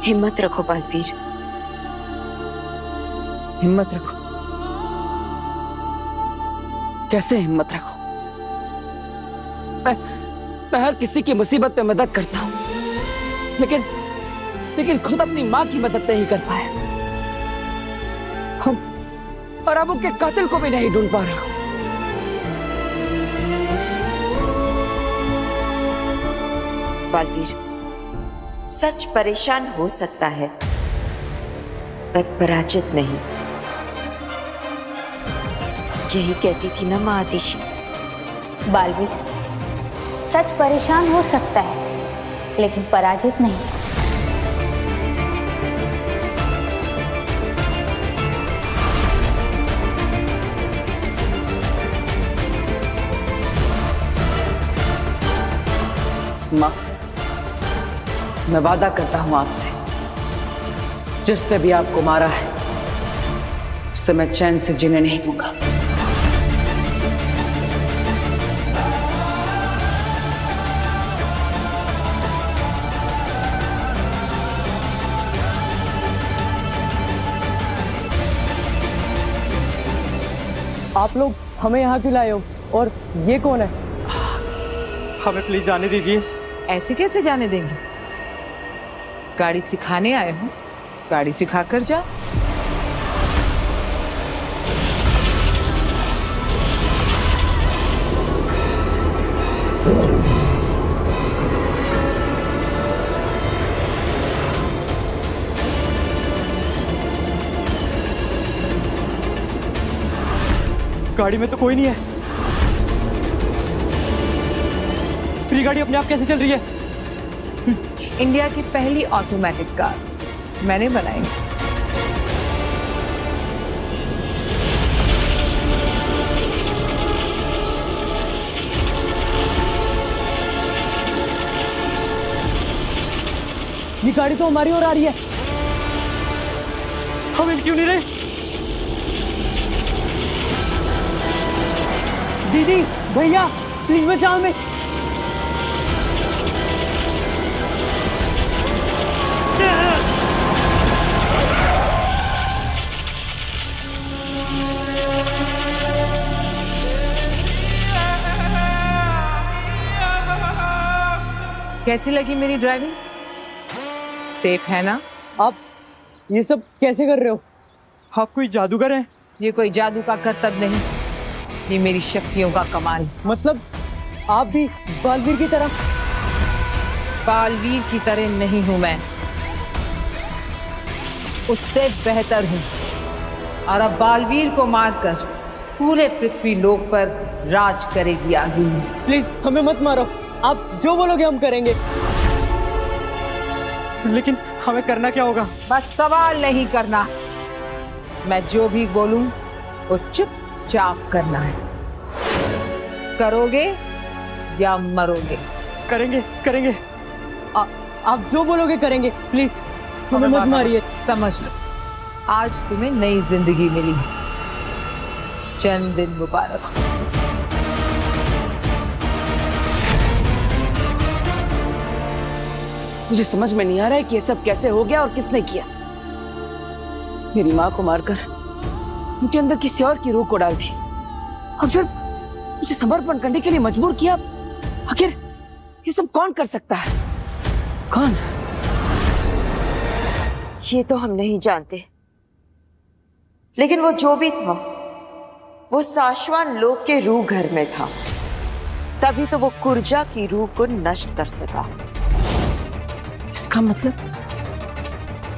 हिम्मत रखो बालवीर, हिम्मत रखो? कैसे हिम्मत रखो? मैं हर किसी की मुसीबत में मदद करता हूं, लेकिन खुद अपनी मां की मदद नहीं कर पाया। हम और अब उनके कातिल को भी नहीं ढूंढ पा रहा हूं। बालवीर, सच परेशान हो सकता है पर पराजित नहीं। यही कहती थी ना मां आतिशी। बालवीर, सच परेशान हो सकता है लेकिन पराजित नहीं। मां, मैं वादा करता हूं आपसे, जिसने भी आपको मारा है उसे मैं चैन से जीने नहीं दूंगा। आप लोग हमें यहाँ क्यों लाए हो और ये कौन है? हमें प्लीज जाने दीजिए। ऐसे कैसे जाने देंगे? गाड़ी सिखाने आए हो, गाड़ी सिखा कर जा। गाड़ी में तो कोई नहीं है। फ्री गाड़ी अपने आप कैसे चल रही है? इंडिया की पहली ऑटोमेटिक कार मैंने बनाई। ये गाड़ी तो हमारी ओर आ रही है। हम इन क्यों नहीं रहे? दीदी, भैया, प्लीज बचाओ हमें। कैसी लगी मेरी ड्राइविंग? सेफ है ना? आप ये सब कैसे कर रहे हो? आप कोई जादूगर हैं? ये कोई जादू का करतब नहीं, ये मेरी शक्तियों का कमाल। मतलब आप भी बालवीर की तरह? बालवीर की तरह नहीं हूं मैं, उससे बेहतर हूं। और अब बालवीर को मारकर पूरे पृथ्वी लोक पर राज करेगी अग्नि। प्लीज हमें मत मारो, आप जो बोलोगे हम करेंगे। लेकिन हमें करना क्या होगा? बस सवाल नहीं करना, मैं जो भी बोलूं वो चुपचाप करना है। करोगे या मरोगे? करेंगे करेंगे। आप जो बोलोगे करेंगे, प्लीज हमें मत मारिए। समझ लो, आज तुम्हें नई जिंदगी मिली है। जन्मदिन मुबारक हो। मुझे समझ में नहीं आ रहा है कि ये सब कैसे हो गया और किसने किया। मेरी मां को मारकर उनके अंदर किसी और की रूह को डाल दी और फिर मुझे समर्पण करने के लिए मजबूर किया। आखिर ये सब कौन कर सकता है? कौन? ये तो हम नहीं जानते, लेकिन वो जो भी था वो साशवान लोक के रूह घर में था, तभी तो वो कुर्जा की रूह को नष्ट कर सका। इसका मतलब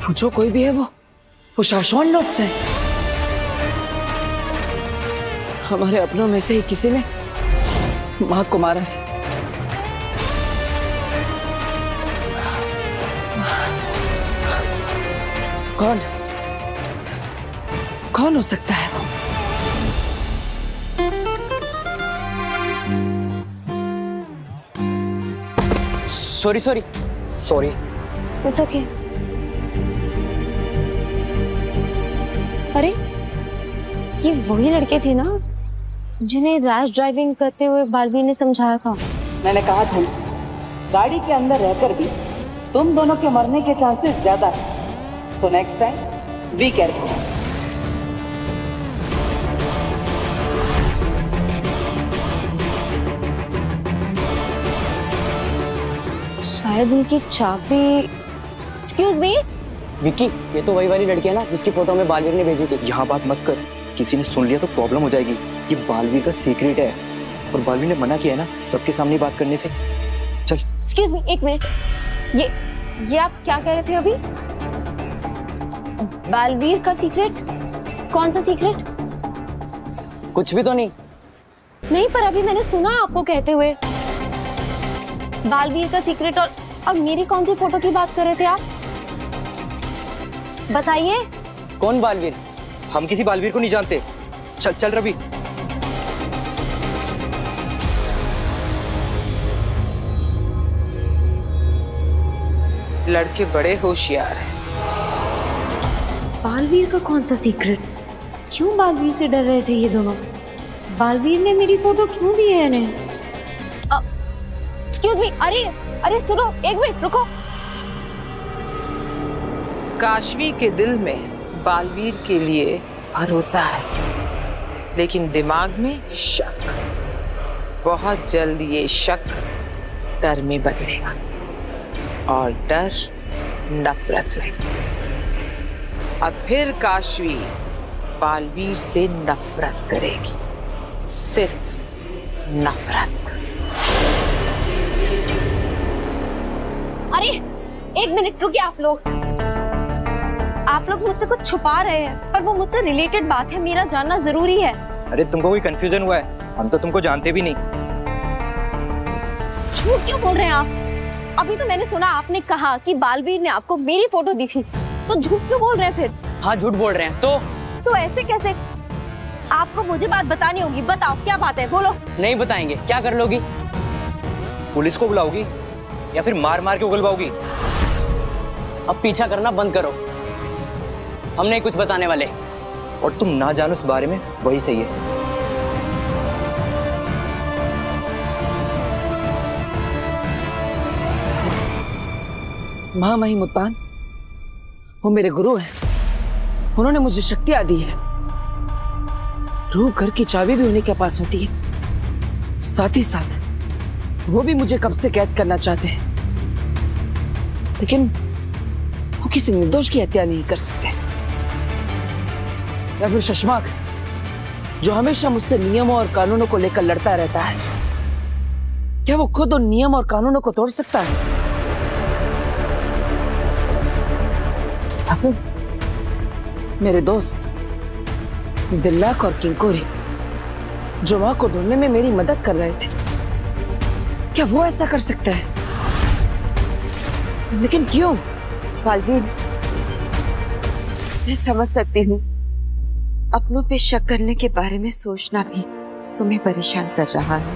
वो जो कोई भी है वो शाश्वत लोक से है। हमारे अपनों में से ही किसी ने मां को मारा है। कौन कौन हो सकता है वो? Sorry sorry sorry. It's okay. अरे ये वही लड़के थे ना जिन्हें रैश ड्राइविंग करते हुए बालवीर ने समझाया था। मैंने कहा था गाड़ी के अंदर रहकर भी तुम दोनों के मरने के चांसेस ज्यादा है। So next time be careful. शायद उनकी चाबी। Excuse me. विक्की, ये तो वही वाली लड़की है ना जिसकी फोटो में बालवीर ने भेजी थी। यहाँ बात मत कर, किसी ने सुन लिया तो प्रॉब्लम हो जाएगी। ये बालवीर का सीक्रेट है और बालवीर ने मना किया है ना सबके सामने बात करने से। चल। एक्सक्यूज मी, एक मिनट। ये आप क्या कह रहे थे अभी? बालवीर का सीक्रेट? कौन सा सीक्रेट? कुछ भी तो नहीं। नहीं, पर अभी मैंने सुना आपको कहते हुए बालवीर का सीक्रेट। और मेरी कौन सी फोटो की बात कर रहे थे आप? बताइए। कौन बालवीर? हम किसी बालवीर को नहीं जानते। चल चल रवि। लड़के बड़े होशियार हैं। बालवीर का कौन सा सीक्रेट? क्यों बालवीर से डर रहे थे ये दोनों? बालवीर ने मेरी फोटो क्यों दी है इन्हें? Excuse me. अरे सुनो, एक मिनट रुको। काशवी के दिल में बालवीर के लिए भरोसा है, लेकिन दिमाग में शक। बहुत जल्द ये शक डर में बदलेगा और डर नफरत में। अब फिर काशवी बालवीर से नफरत करेगी, सिर्फ नफरत। अरे एक मिनट रुकिए। आप लोग मुझसे कुछ छुपा रहे हैं, पर वो मुझसे रिलेटेड बात है, मेरा जानना जरूरी है। अरे तुमको कोई कंफ्यूजन हुआ है? हम तो तुमको जानते भी नहीं। झूठ क्यों बोल रहे हैं आप? अभी तो मैंने सुना आपने कहा कि बालवीर ने आपको मेरी फोटो दी थी, तो झूठ क्यों बोल रहे हैं फिर? हाँ, झूठ बोल रहे हैं। तो ऐसे कैसे? आपको मुझे बात बतानी होगी। बताओ क्या बात है, बोलो। नहीं बताएंगे। क्या कर लोगी? पुलिस को बुलाओगी या फिर मार मार के उगलवाओगी? अब पीछा करना बंद करो, हम नहीं कुछ बताने वाले। और तुम ना जानो उस बारे में, वही सही है। महामहिम मुत्तान, वो मेरे गुरु हैं। उन्होंने मुझे शक्तियां दी है। रूह घर की चाबी भी उन्हीं के पास होती है। साथ ही साथ वो भी मुझे कब से कैद करना चाहते हैं, लेकिन वो किसी निर्दोष की हत्या नहीं कर सकते। या फिर शशमाक, जो हमेशा मुझसे नियमों और कानूनों को लेकर लड़ता रहता है, क्या वो खुद उन नियम और कानूनों को तोड़ सकता है? या फिर मेरे दोस्त दिल्लाक और किंकोरी, जो मां को ढूंढने में मेरी मदद कर रहे थे, क्या वो ऐसा कर सकता है? लेकिन क्यों? बालवीर, मैं समझ सकती हूँ अपनों पे शक करने के बारे में सोचना भी तुम्हें परेशान कर रहा है।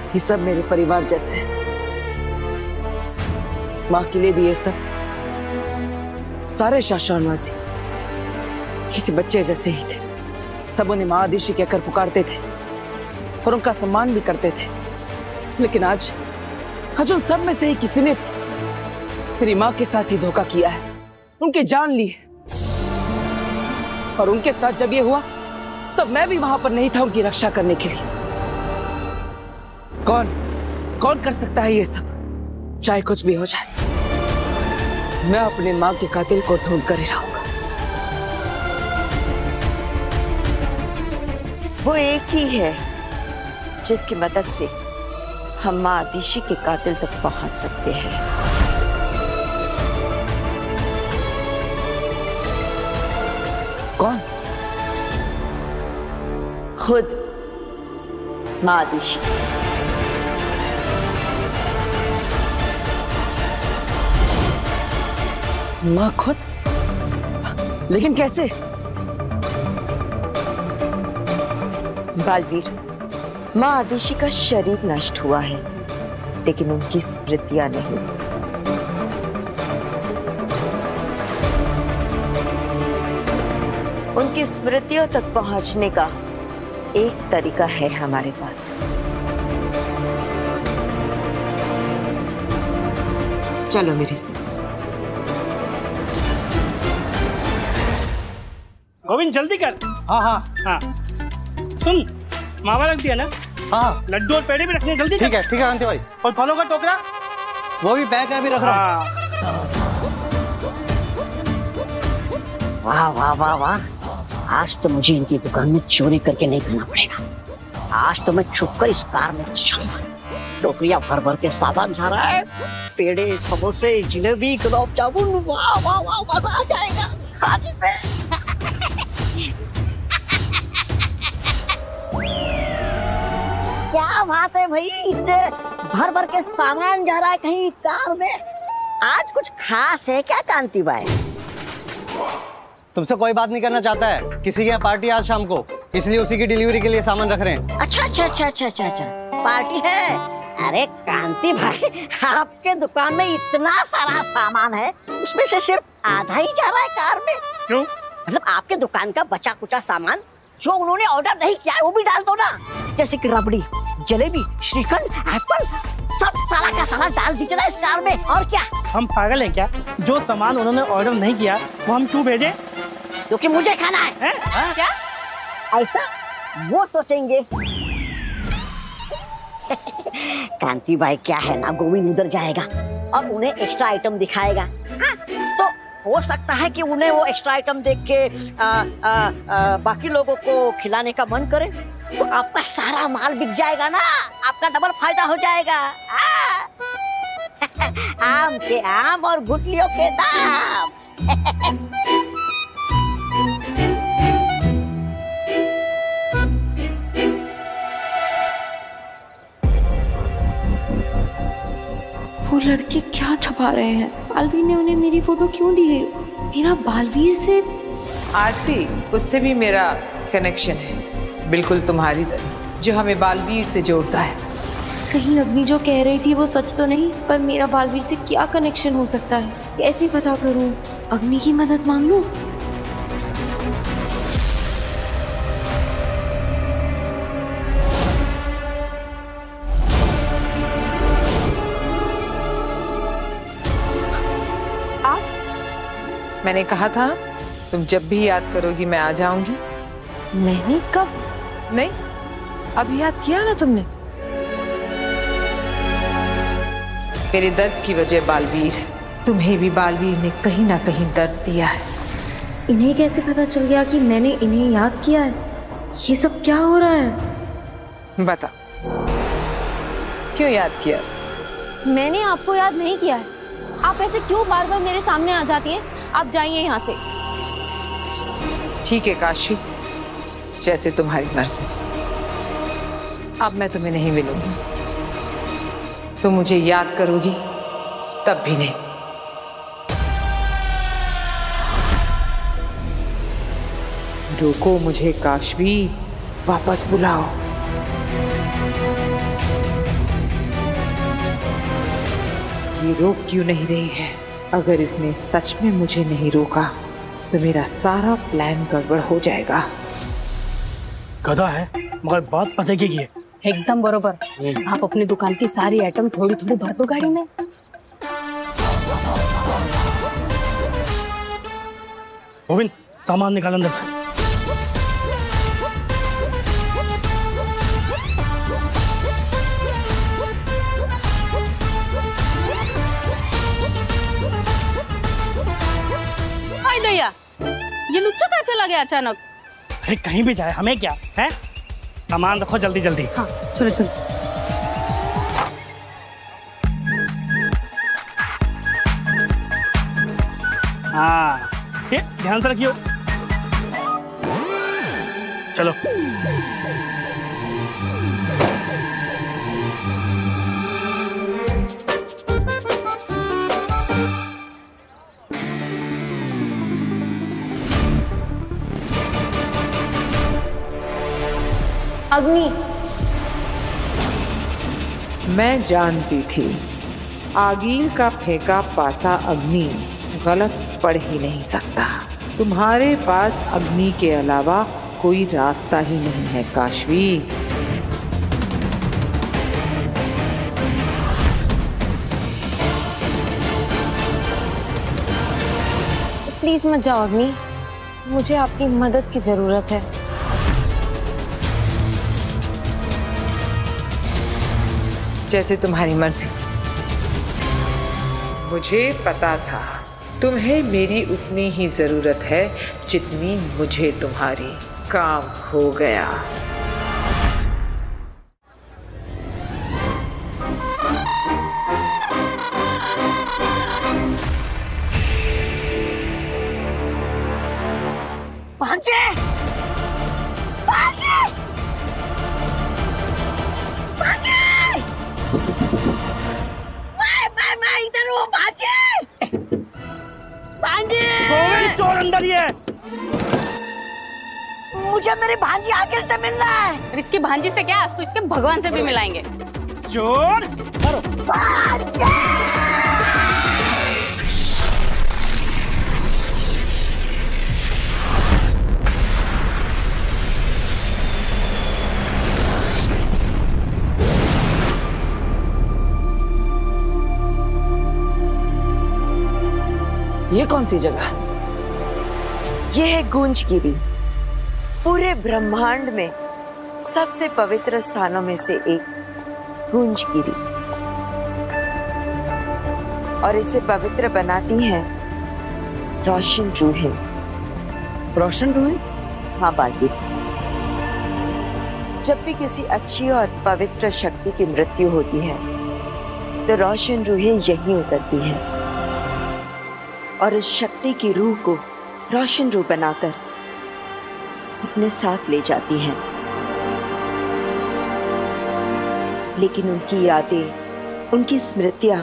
ये सब मेरे परिवार जैसे हैं। माँ के लिए भी ये सब सारे शाशानवासी किसी बच्चे जैसे ही थे। सब उन्हें माँ आदिशी कहकर पुकारते थे और उनका सम्मान भी करते थे। लेकिन आज उन सब में से ही किसी ने मेरी माँ के साथ ही धोखा किया है, उनकी जान ली है। और उनके साथ जब ये हुआ, तब मैं भी वहां पर नहीं था उनकी रक्षा करने के लिए। कौन कर सकता है ये सब? चाहे कुछ भी हो जाए, मैं अपने माँ के कातिल को ढूंढ कर ही रहूंगा। वो एक ही है जिसकी मदद से हम माँ आदिशी के कातिल तक पहुंच सकते हैं। कौन? खुद माँ आदिशी। माँ खुद? लेकिन कैसे? बालवीर, माँ आदिशी का शरीर नष्ट हुआ है, लेकिन उनकी स्मृतियां नहीं। उनकी स्मृतियों तक पहुंचने का एक तरीका है हमारे पास। चलो मेरे साथ। गोविंद जल्दी कर। हाँ हाँ हाँ सुन, मावा रख दिया ना? हाँ लड्डू और पेड़े भी रखने, जल्दी कर। ठीक है कांति भाई। और फलों का टोकरा? वो भी बैग है, अभी रख रहा हूँ। हाँ। वाह वाह वाह वाह, आज तो मुझे इनकी दुकान में चोरी करके नहीं खाना पड़ेगा। आज तो मैं छुपकर इस कार में घुस जाऊंगा। टोकरियां भर भर के सामान जा रहा है, पेड़े, समोसे, जिलेबी, गुलाब जामुन, वाह वाह वाह, मजा आ जाएगा खाने में। क्या बात है भाई, इतने भर भर के सामान जा रहा है कहीं कार में। आज कुछ खास है क्या कांति भाई? तुमसे कोई बात नहीं करना चाहता है, किसी के यहाँ पार्टी आज शाम को, इसलिए उसी की डिलीवरी के लिए सामान रख रहे हैं। अच्छा अच्छा अच्छा अच्छा अच्छा अच्छा, पार्टी है। अरे कांति भाई, आपके दुकान में इतना सारा सामान है, उसमें से सिर्फ आधा ही जा रहा है कार में। क्यों? मतलब आपके दुकान का बचा कुचा सामान जो उन्होंने ऑर्डर नहीं किया है वो भी डाल दो ना, जैसे कि रबड़ी, जलेबी, श्रीखंड, एप्पल, सब सारा का सारा डाल दीजिए ना इस कार में। और क्या, हम पागल हैं क्या? जो सामान उन्होंने ऑर्डर नहीं किया वो हम क्यों भेजें? क्योंकि मुझे खाना है। हैं? क्या ऐसा वो सोचेंगे? कांति भाई क्या है ना, गोविंद उधर जाएगा और उन्हें एक्स्ट्रा आइटम दिखाएगा। हाँ, तो हो सकता है कि उन्हें वो एक्स्ट्रा आइटम देख के बाकी लोगों को खिलाने का मन करे, तो आपका सारा माल बिक जाएगा ना, आपका डबल फायदा हो जाएगा। आम के आम और गुठलियों के दाम। वो लड़के क्या छुपा रहे हैं? बालवीर ने उन्हें मेरी फोटो क्यों दी है? मेरा बालवीर से आरती, उससे भी मेरा कनेक्शन है, बिल्कुल तुम्हारी तरह, जो हमें बालवीर से जोड़ता है। कहीं अग्नि जो कह रही थी वो सच तो नहीं? पर मेरा बालवीर से क्या कनेक्शन हो सकता है? कैसे पता करूं? अग्नि की मदद मांग लूं? मैंने कहा था तुम जब भी याद करोगी मैं आ जाऊंगी। मैंने कब? नहीं, अभी याद किया ना तुमने। मेरे दर्द की वजह बालवीर, तुम्हें भी बालवीर ने कहीं ना कहीं दर्द दिया है। इन्हें कैसे पता चल गया कि मैंने इन्हें याद किया है? ये सब क्या हो रहा है? बता, क्यों याद किया? मैंने आपको याद नहीं किया है। आप ऐसे क्यों बार बार मेरे सामने आ जाती हैं? आप जाइए यहाँ से। ठीक है काशी, जैसे तुम्हारी मर्जी। अब मैं तुम्हें नहीं मिलूंगी, तुम मुझे याद करोगी तब भी नहीं। रोको मुझे काशवी, वापस बुलाओ। ये रोक क्यों नहीं रही है? अगर इसने सच में मुझे नहीं रोका तो मेरा सारा प्लान गड़बड़ हो जाएगा। गधा है मगर बात पते की है। एकदम बरोबर। आप अपनी दुकान की सारी आइटम थोड़ी थोड़ी भर दो गाड़ी में। गोविंद, सामान निकाल अंदर से। भैया, ये लुच्चा कहाँ चला गया अचानक? अरे कहीं भी जाए, हमें क्या है? सामान रखो जल्दी जल्दी। हाँ चलो चलो। हाँ ये ध्यान से रखियो। चलो। अग्नि, मैं जानती थी आगील का फेंका पासा अग्नि गलत पड़ ही नहीं सकता। तुम्हारे पास अग्नि के अलावा कोई रास्ता ही नहीं है काशवी। प्लीज मत जाओ अग्नि। मुझे आपकी मदद की जरूरत है। जैसे तुम्हारी मर्जी। मुझे पता था तुम्हें मेरी उतनी ही जरूरत है जितनी मुझे तुम्हारी। काम हो गया। भांजे! भांजे! भांजे! मैं इधर हूँ भांजे! भांजे! चोर अंदर ही है। मुझे मेरी भांजी आखिर से मिलना है। इसकी भांजी से क्या, आज तो इसके भगवान से भी मिलाएंगे। चोर ये कौन सी जगह? ये है गूंजगिरी, पूरे ब्रह्मांड में सबसे पवित्र स्थानों में से एक गूंजगिरी। और इसे पवित्र बनाती हैं रोशन रूहें। रोशन रूहें? हाँ बालवीर, जब भी किसी अच्छी और पवित्र शक्ति की मृत्यु होती है तो रोशन रूहें यहीं उतरती हैं और इस शक्ति की रूह को रोशन रूह बनाकर अपने साथ ले जाती हैं। लेकिन उनकी यादें, उनकी स्मृतियां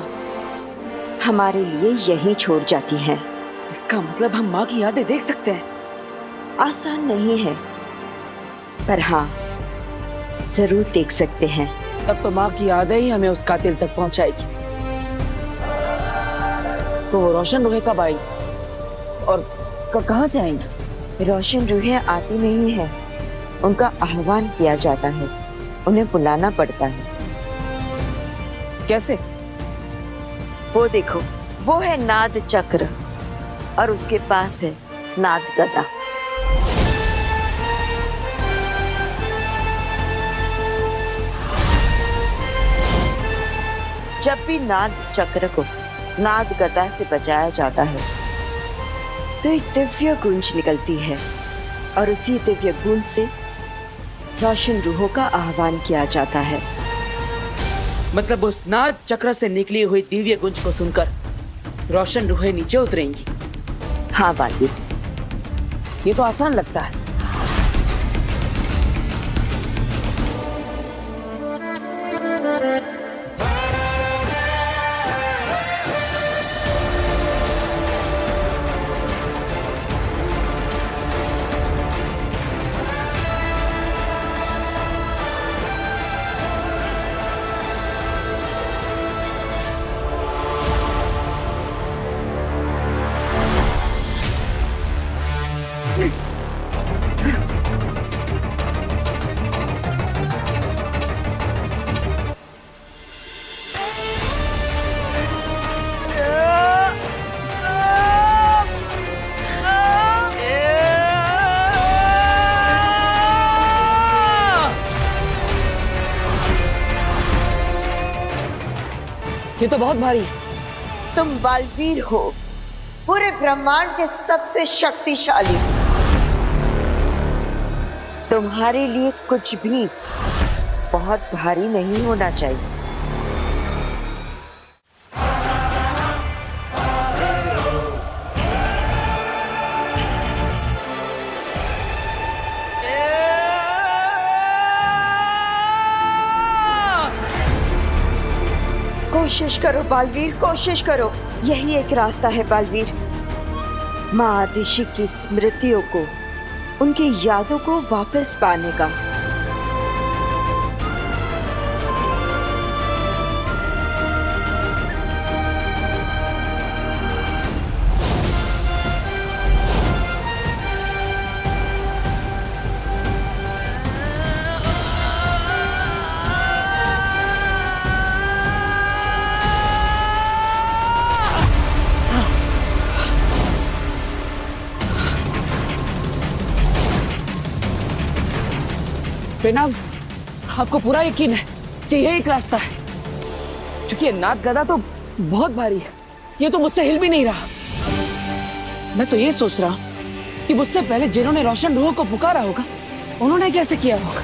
हमारे लिए यहीं छोड़ जाती हैं। इसका मतलब हम माँ की यादें देख सकते हैं? आसान नहीं है, पर हाँ जरूर देख सकते हैं। तब तो माँ की यादें ही हमें उस कातिल तक पहुंचाएगी। तो वो रोशन रूहें कब आएगी और कहाँ से आएंगी? रोशन रूहें आती नहीं है, उनका आह्वान किया जाता है, उन्हें बुलाना पड़ता है। कैसे? वो देखो, वो है नाद चक्र और उसके पास है नाद गदा। जब भी नाद चक्र को नाद गदा से बजाया जाता है तो एक दिव्य गूंज निकलती है और उसी दिव्य गूंज से रोशन रूहों का आह्वान किया जाता है। मतलब उस नाद चक्र से निकली हुई दिव्य गूंज को सुनकर रोशन रूहें नीचे उतरेंगी? हाँ बालवीर, ये तो आसान लगता है। ये तो बहुत भारी है। तुम बालवीर हो, पूरे ब्रह्मांड के सबसे शक्तिशाली। तुम्हारे लिए कुछ भी बहुत भारी नहीं होना चाहिए। कोशिश करो बालवीर, कोशिश करो। यही एक रास्ता है बालवीर, माँ आदिशि की स्मृतियों को, उनकी यादों को वापस पाने का। बेनाम, आपको पूरा यकीन है कि यही एक रास्ता है? क्योंकि ये नाग गदा तो बहुत भारी है, ये तो मुझसे हिल भी नहीं रहा। मैं तो ये सोच रहा हूं कि मुझसे पहले जिन्होंने रोशन रूह को पुकारा होगा, उन्होंने कैसे किया होगा,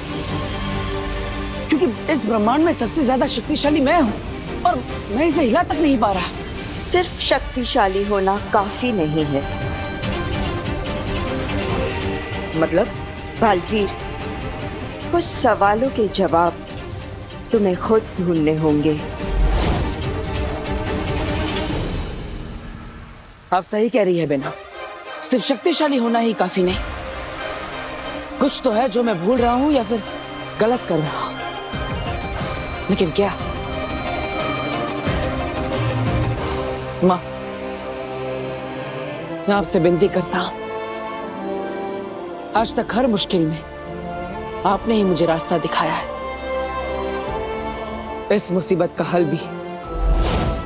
क्योंकि इस ब्रह्मांड में सबसे ज्यादा शक्तिशाली मैं हूं और मैं इसे हिला तक नहीं पा रहा। सिर्फ शक्तिशाली होना काफी नहीं है। मतलब? बालवीर, कुछ सवालों के जवाब तुम्हें खुद ढूंढने होंगे। आप सही कह रही है बेना, सिर्फ शक्तिशाली होना ही काफी नहीं। कुछ तो है जो मैं भूल रहा हूं या फिर गलत कर रहा हूं, लेकिन क्या? माँ, मैं आपसे विनती करता हूं, आज तक हर मुश्किल में आपने ही मुझे रास्ता दिखाया है। इस मुसीबत का हल भी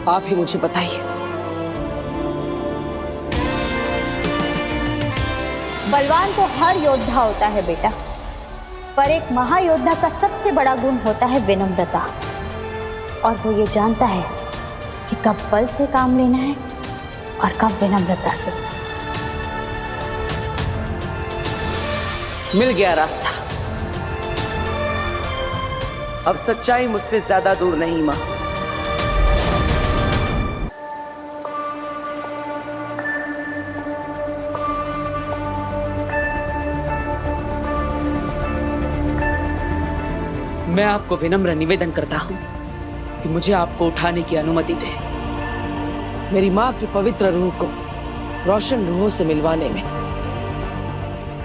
आप ही मुझे बताइए। बलवान तो हर योद्धा होता है बेटा, पर एक महायोद्धा का सबसे बड़ा गुण होता है विनम्रता। और वो ये जानता है कि कब बल से काम लेना है और कब विनम्रता से। मिल गया रास्ता। अब सच्चाई मुझसे ज्यादा दूर नहीं मां। मैं आपको विनम्र निवेदन करता हूं कि मुझे आपको उठाने की अनुमति दें, मेरी मां की पवित्र रूह को रोशन रूहों से मिलवाने में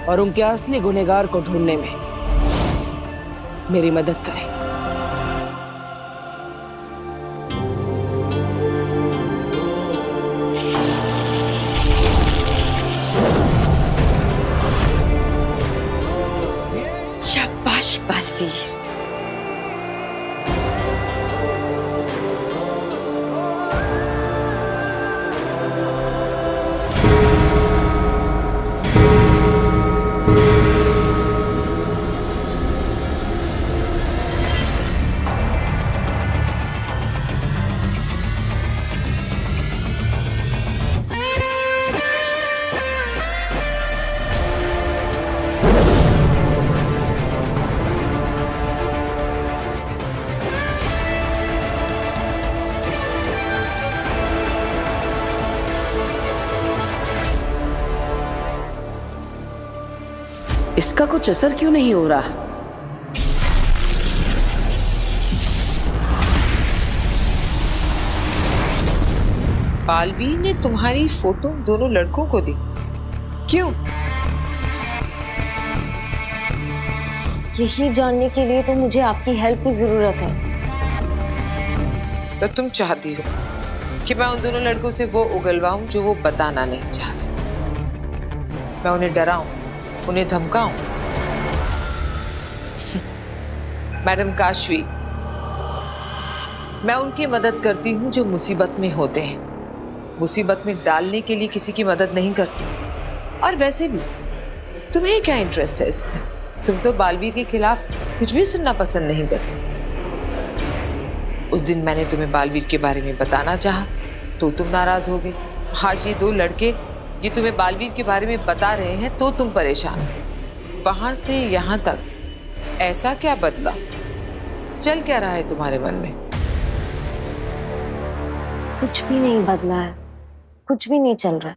और उनके असली गुनहगार को ढूंढने में मेरी मदद करें। शाबाश बालवीर। इसका कुछ असर क्यों नहीं हो रहा? बालवीर ने तुम्हारी फोटो दोनों लड़कों को दी, क्यों? यही जानने के लिए तो मुझे आपकी हेल्प की जरूरत है। तो तुम चाहती हो कि मैं उन दोनों लड़कों से वो उगलवाऊं जो वो बताना नहीं चाहते? मैं उन्हें डराऊं, उन्हें धमकाऊं? मैडम काशवी, मैं उनकी मदद करती हूं जो मुसीबत में होते हैं, मुसीबत में डालने के लिए किसी की मदद नहीं करती। और वैसे भी तुम्हें क्या इंटरेस्ट है इसमें? तुम तो बालवीर के खिलाफ कुछ भी सुनना पसंद नहीं करती। उस दिन मैंने तुम्हें बालवीर के बारे में बताना चाहा तो तुम नाराज हो गए। आज ये दो लड़के ये तुम्हें बालवीर के बारे में बता रहे हैं तो तुम परेशान हो। वहां से यहाँ तक ऐसा क्या बदला? चल क्या रहा है तुम्हारे मन में? कुछ भी नहीं बदला है, कुछ भी नहीं चल रहा है।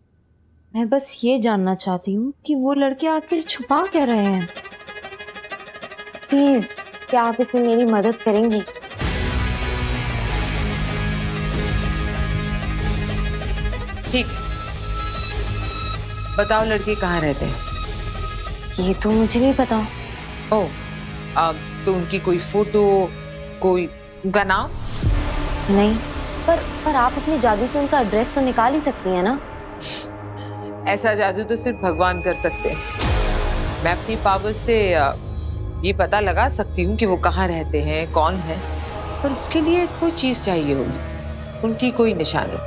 मैं बस ये जानना चाहती हूँ कि वो लड़के आखिर छुपा क्या रहे हैं। प्लीज, क्या आप इसे मेरी मदद करेंगी? ठीक है, बताओ लड़के कहाँ रहते हैं? ये तो मुझे भी पता। ओह, तो उनकी कोई फोटो, कोई उनका नाम? नहीं, पर आप अपने जादू से उनका एड्रेस तो निकाल ही सकती हैं ना? ऐसा जादू तो सिर्फ भगवान कर सकते हैं। मैं अपनी पावर से ये पता लगा सकती हूँ कि वो कहाँ रहते हैं, कौन है, पर उसके लिए कोई चीज चाहिए होगी, उनकी कोई निशानी।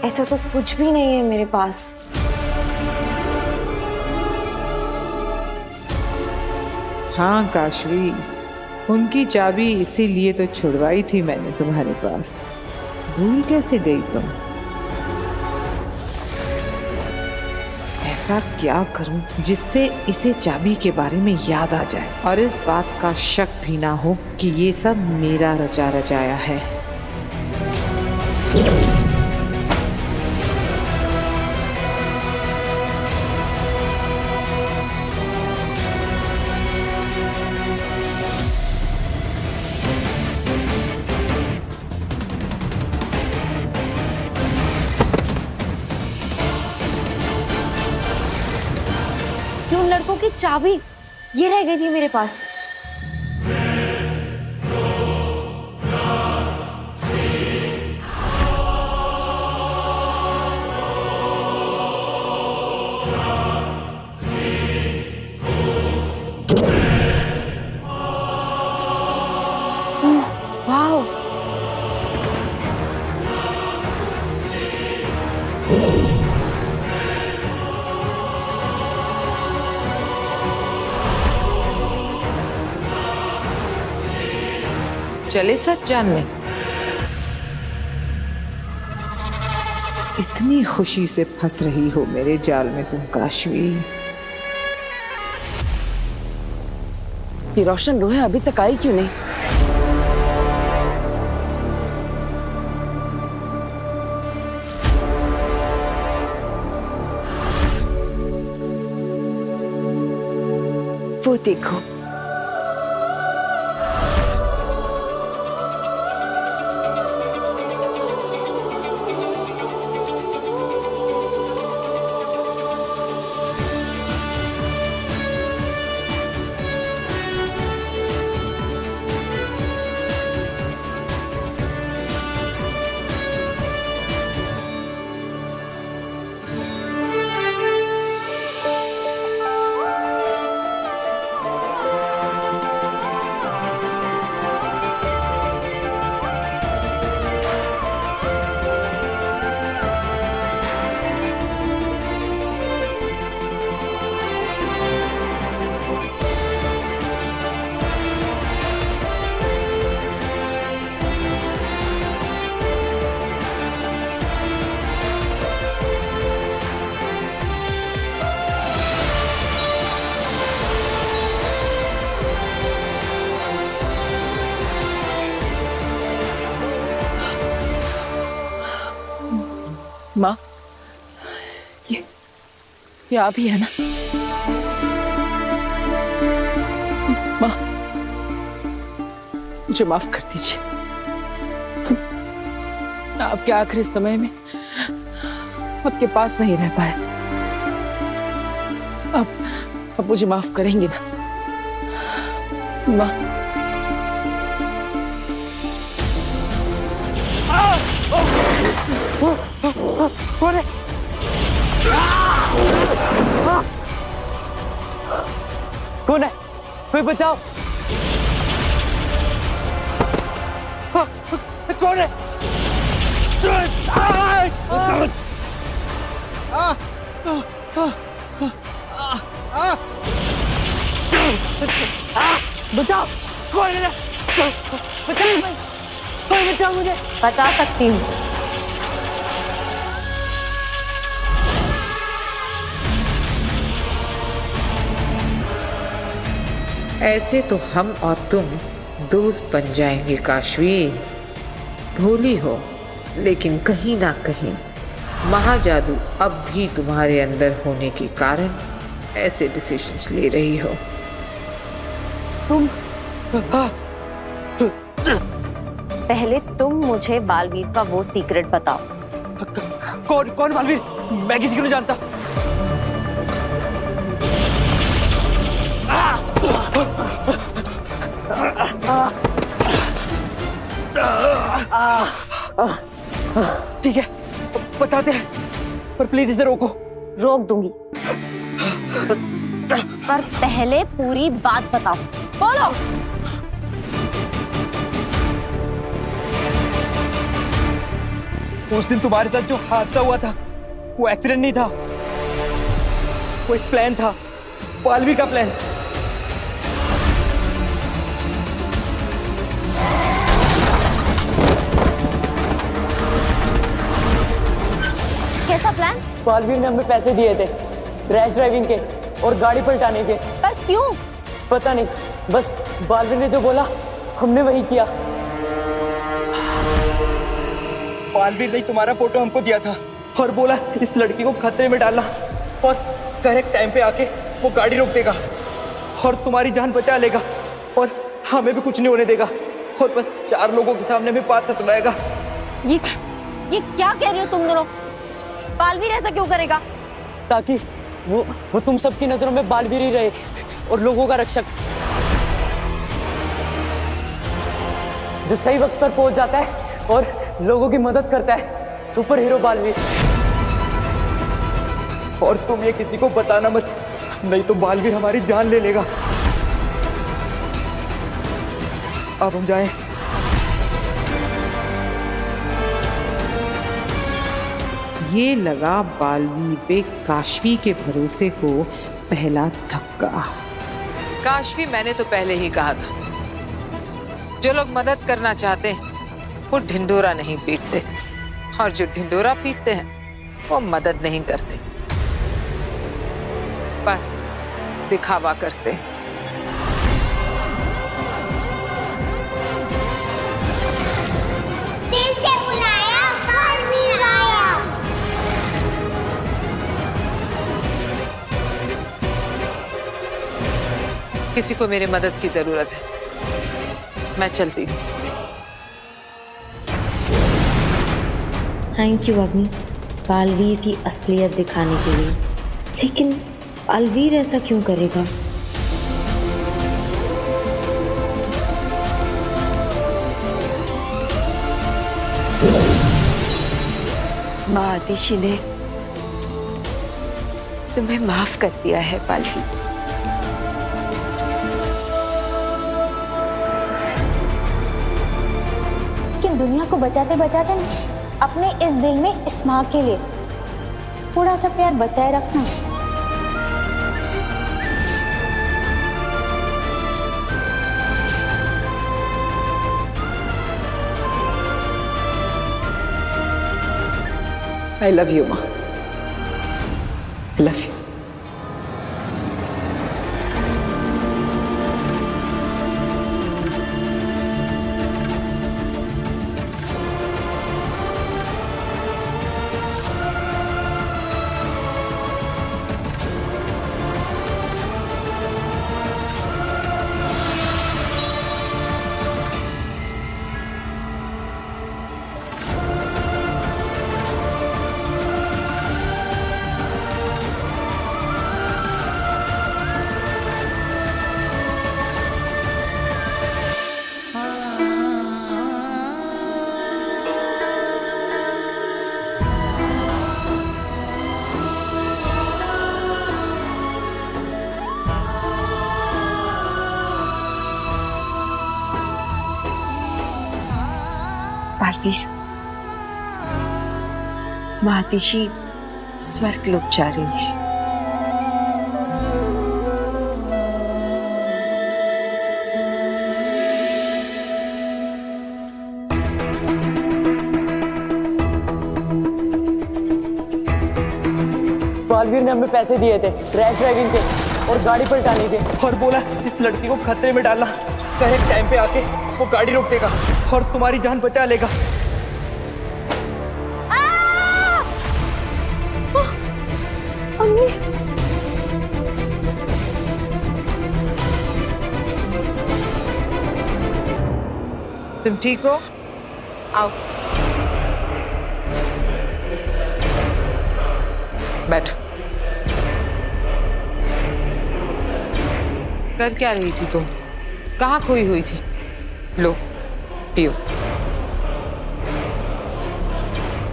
ऐसा तो कुछ भी नहीं है मेरे पास। हाँ काशवी, उनकी चाबी इसीलिए तो छुड़वाई थी मैंने तुम्हारे पास। भूल कैसे गई तुम? ऐसा क्या करूं जिससे इसे चाबी के बारे में याद आ जाए और इस बात का शक भी ना हो कि ये सब मेरा रचा रचाया है। उन लड़कों की चाबी ये रह गई थी मेरे पास। वाह, चले सच जानने। इतनी खुशी से फंस रही हो मेरे जाल में तुम काशवी। कि रोशन रोहे अभी तक आई क्यों नहीं? वो देखो, माँ, ये आप ही है ना? माँ, मुझे माफ कर दीजिए। आपके आखिरी समय में आपके पास नहीं रह पाए। अब मुझे माफ करेंगे ना माँ? कौन है? कौन है? कोई बचाओ! कौन है? बचाओ! कौन है? बचाओ! कोई बचाओ मुझे! बचा सकती हूँ। ऐसे तो हम और तुम दोस्त बन जाएंगे काशवी। भोली हो, लेकिन कहीं ना कहीं महाजादू अब भी तुम्हारे अंदर होने के कारण ऐसे डिसीजंस ले रही हो। तुम पहले तुम मुझे बालवीर का वो सीक्रेट बताओ। कौन बालवीर? मैं किसी को नहीं जानता। ठीक है, बताते हैं, पर प्लीज इसे रोको। रोक दूंगी, पर पहले पूरी बात बताओ। बोलो। उस दिन तुम्हारे साथ जो हादसा हुआ था वो एक्सीडेंट नहीं था, वो एक प्लान था, बालवी का प्लान। था प्लान? बालवीर ने हमें पैसे दिए थे रैश ड्राइविंग के और गाड़ी पलटाने के। पर क्यों? पता नहीं, बस बालवीर ने जो बोला हमने वही किया। बालवीर ने तुम्हारा फोटो हमको दिया था और बोला इस लड़की को खतरे में डालना और करेक्ट टाइम पे आके वो गाड़ी रोक देगा और तुम्हारी जान बचा लेगा और हमें भी कुछ नहीं होने देगा और बस 4 लोगों के सामने में बात सुनाएगा। ये क्या कह रहे हो तुम दोनों? बालवीर ऐसा क्यों करेगा? ताकि वो तुम सबकी नजरों में बालवीर ही रहे और लोगों का रक्षक, जो सही वक्त पर पहुंच जाता है और लोगों की मदद करता है। Super hero Baalveer. और तुम ये किसी को बताना मत, नहीं तो बालवीर हमारी जान ले लेगा। अब हम जाएं। ये लगा बालवीर पे काशवी के भरोसे को पहला धक्का। काशवी, मैंने तो पहले ही कहा था, जो लोग मदद करना चाहते हैं वो ढिंडोरा नहीं पीटते और जो ढिंडोरा पीटते हैं वो मदद नहीं करते, बस दिखावा करते। दिल से बुलाया, बालवीर आया। किसी को मेरी मदद की जरूरत है, मैं चलती हूँ। थैंक यू अग्नि, बालवीर की असलियत दिखाने के लिए। लेकिन बालवीर ऐसा क्यों करेगा? माँ आतिशी ने तुम्हें माफ कर दिया है बालवीर। लेकिन दुनिया को बचाते बचाते अपने इस दिल में इस माँ के लिए थोड़ा सा प्यार बचाए रखना। आई लव यू माँ, लव यू। बालवीर, माँ आतिशी स्वर्ग लोक जा रही है। बालवीर ने हमें पैसे दिए थे रैश ड्राइविंग के और गाड़ी पलटाने के और बोला इस लड़की को खतरे में डालना, करेक्ट टाइम पे आके वो गाड़ी रोक देगा और तुम्हारी जान बचा लेगा। तुम ठीक हो? आओ बैठो। कर क्या रही थी तुम? कहाँ खोई हुई थी? लो पियो।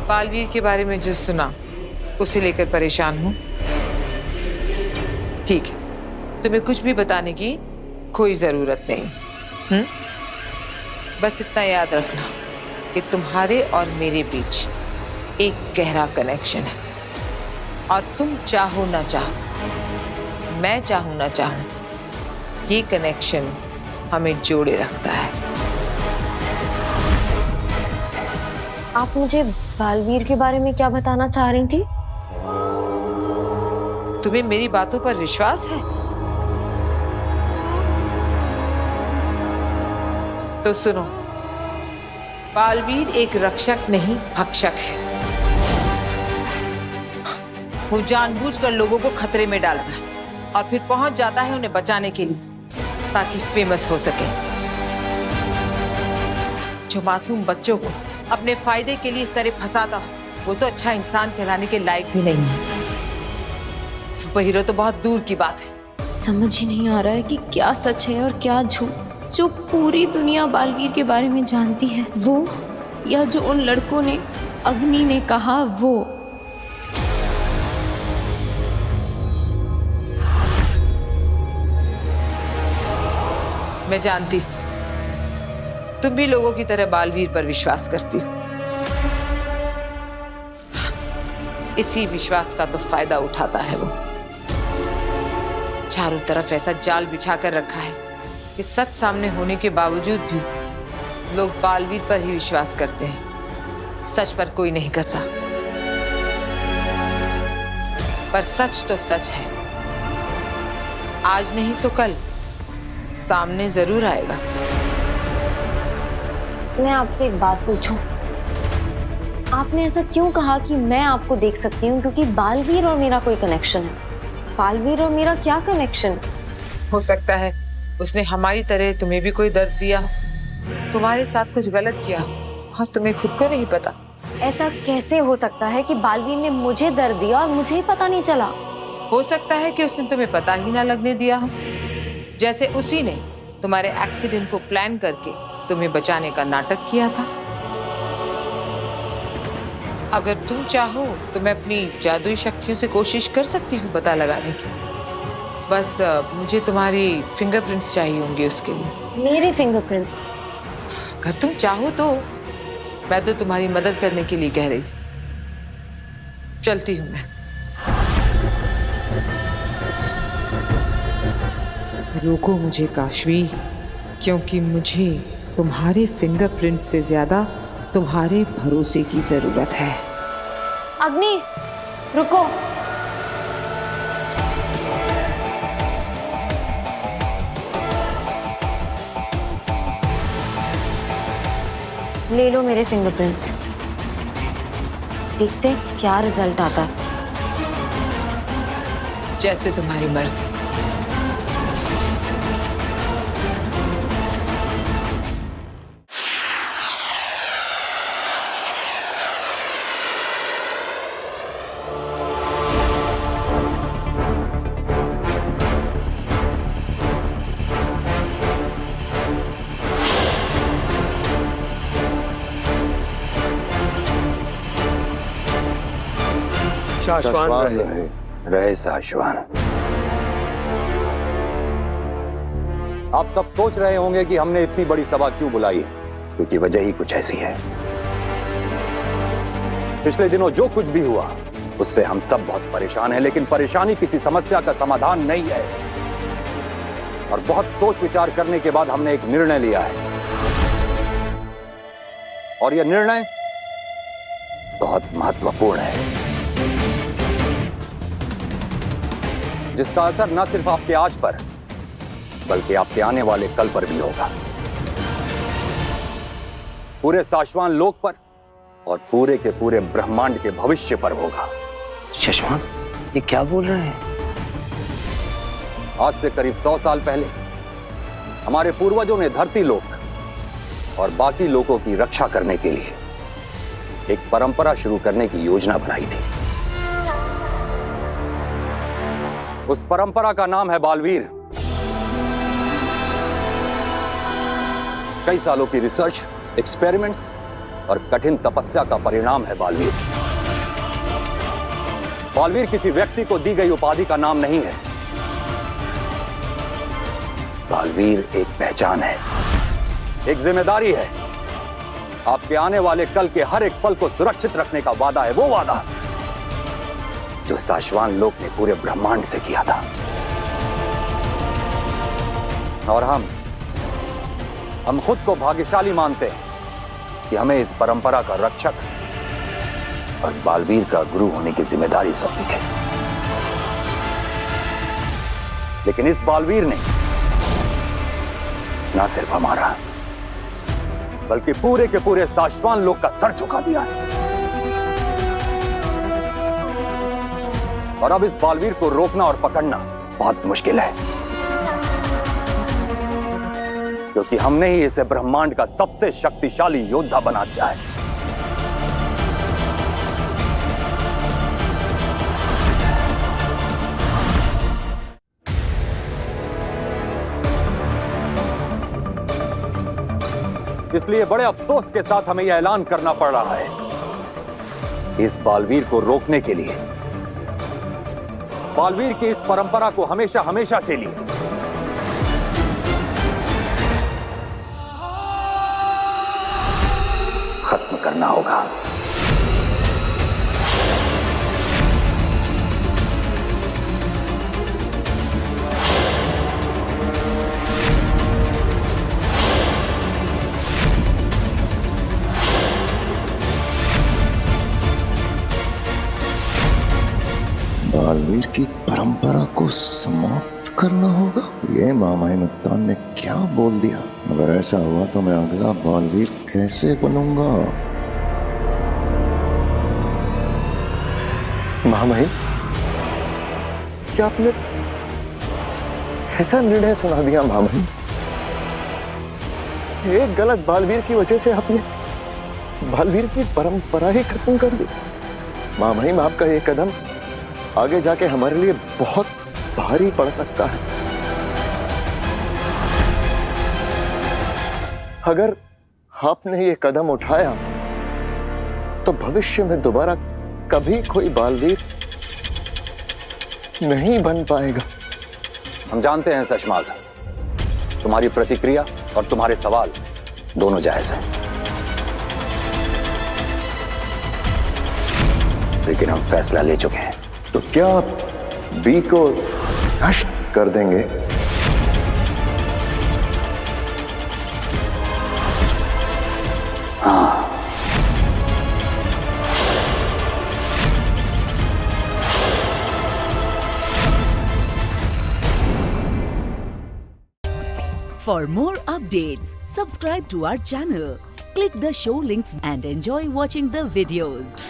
बालवीर के बारे में जो सुना उसे लेकर परेशान हूं। ठीक है, तुम्हें कुछ भी बताने की कोई जरूरत नहीं। बस इतना याद रखना कि तुम्हारे और मेरे बीच एक गहरा कनेक्शन है और तुम चाहो ना चाहो, मैं चाहूं ना चाहूं, ये कनेक्शन हमें जोड़े रखता है। आप मुझे बालवीर के बारे में क्या बताना चाह रही थी? तुम्हें मेरी बातों पर विश्वास है? तो सुनो, बालवीर एक रक्षक नहीं भक्षक है। वो जानबूझकर लोगों को खतरे में डालता है और फिर पहुंच जाता है उन्हें बचाने के लिए, ताकि फेमस हो सके। जो मासूम बच्चों को अपने फायदे के लिए इस तरह फंसाता, वो तो अच्छा इंसान कहलाने के लायक भी नहीं है। सुपर हीरो तो बहुत दूर की बात है। समझ ही नहीं आ रहा है कि क्या सच है और क्या झूठ। जो पूरी दुनिया बालवीर के बारे में जानती है वो, या जो उन लड़कों ने, अग्नि ने कहा वो। मैं जानती हूं तुम भी लोगों की तरह बालवीर पर विश्वास करती हो। इसी विश्वास का तो फायदा उठाता है वो। चारों तरफ ऐसा जाल बिछा कर रखा है कि सच सामने होने के बावजूद भी लोग बालवीर पर ही विश्वास करते हैं, सच पर कोई नहीं करता। पर सच तो सच है, आज नहीं तो कल सामने जरूर आएगा। मैं आपसे एक बात पूछूं? आपने ऐसा क्यों कहा कि मैं आपको देख सकती हूँ? क्योंकि बालवीर और मेरा कोई कनेक्शन है। बालवीर और मेरा क्या कनेक्शन? हो सकता है उसने हमारी तरह तुम्हें भी कोई दर्द दिया, तुम्हारे साथ कुछ गलत किया और तुम्हें खुद को नहीं पता। ऐसा कैसे हो सकता है कि बालवीर ने मुझे दर्द दिया और मुझे ही पता नहीं चला? हो सकता है कि उसने तुम्हें पता ही ना लगने दिया हो, जैसे उसी ने तुम्हारे एक्सीडेंट को प्लान करके तुम्हें बचाने का नाटक किया था। अगर तुम चाहो तो मैं अपनी जादुई शक्तियों से कोशिश कर सकती हूँ पता लगाने की। बस मुझे तुम्हारी फिंगरप्रिंट्स चाहिए होंगे उसके लिए। मेरे फिंगरप्रिंट्स? अगर तुम चाहो तो। मैं तो तुम्हारी मदद करने के लिए कह रही थी। चलती हूँ मैं। रोको मुझे काशवी, क्योंकि मुझे तुम्हारे फिंगरप्रिंट से ज्यादा तुम्हारे भरोसे की जरूरत है। अग्नि, रुको। ले लो मेरे फिंगरप्रिंट्स, देखते क्या रिजल्ट आता है। जैसे तुम्हारी मर्जी। साशवान रहे साशवान। आप सब सोच रहे होंगे कि हमने इतनी बड़ी सभा क्यों बुलाई है, क्योंकि वजह ही कुछ ऐसी है। पिछले दिनों जो कुछ भी हुआ उससे हम सब बहुत परेशान हैं, लेकिन परेशानी किसी समस्या का समाधान नहीं है। और बहुत सोच विचार करने के बाद हमने एक निर्णय लिया है, और यह निर्णय बहुत महत्वपूर्ण है, जिसका असर न सिर्फ आपके आज पर बल्कि आपके आने वाले कल पर भी होगा, पूरे साशवान लोक पर और पूरे के पूरे ब्रह्मांड के भविष्य पर होगा। शशवान, ये क्या बोल रहे हैं? आज से करीब 100 साल पहले हमारे पूर्वजों ने धरती लोक और बाकी लोकों की रक्षा करने के लिए एक परंपरा शुरू करने की योजना बनाई थी। उस परंपरा का नाम है बालवीर। कई सालों की रिसर्च, एक्सपेरिमेंट्स और कठिन तपस्या का परिणाम है बालवीर। बालवीर किसी व्यक्ति को दी गई उपाधि का नाम नहीं है। बालवीर एक पहचान है, एक जिम्मेदारी है। आपके आने वाले कल के हर एक पल को सुरक्षित रखने का वादा है, वो वादा जो साशवान लोक ने पूरे ब्रह्मांड से किया था। और हम खुद को भाग्यशाली मानते हैं कि हमें इस परंपरा का रक्षक और बालवीर का गुरु होने की जिम्मेदारी सौंपी गई। लेकिन इस बालवीर ने ना सिर्फ हमारा बल्कि पूरे के पूरे साशवान लोग का सर झुका दिया है। और अब इस बालवीर को रोकना और पकड़ना बहुत मुश्किल है, क्योंकि हमने ही इसे ब्रह्मांड का सबसे शक्तिशाली योद्धा बना दिया है। इसलिए बड़े अफसोस के साथ हमें यह ऐलान करना पड़ रहा है, इस बालवीर को रोकने के लिए, बालवीर की इस परंपरा को हमेशा हमेशा के लिए खत्म करना होगा। बालवीर की परंपरा को समाप्त करना होगा। ये मामाई मुत्तान ने क्या बोल दिया? अगर ऐसा हुआ तो मैं अगला बालवीर कैसे बनूंगा? मामाई, क्या आपने ऐसा निर्णय सुना दिया? मामाई, एक गलत बालवीर की वजह से आपने बालवीर की परंपरा ही खत्म कर दी। मामाई, आपका ये कदम आगे जाके हमारे लिए बहुत भारी पड़ सकता है। अगर आपने ये कदम उठाया तो भविष्य में दोबारा कभी कोई बालवीर नहीं बन पाएगा। हम जानते हैं सशमाल, तुम्हारी प्रतिक्रिया और तुम्हारे सवाल दोनों जायज हैं, लेकिन हम फैसला ले चुके हैं। तो क्या आप बी को नष्ट कर देंगे? हाँ। For more updates, subscribe to our channel, click the show links and enjoy watching the videos.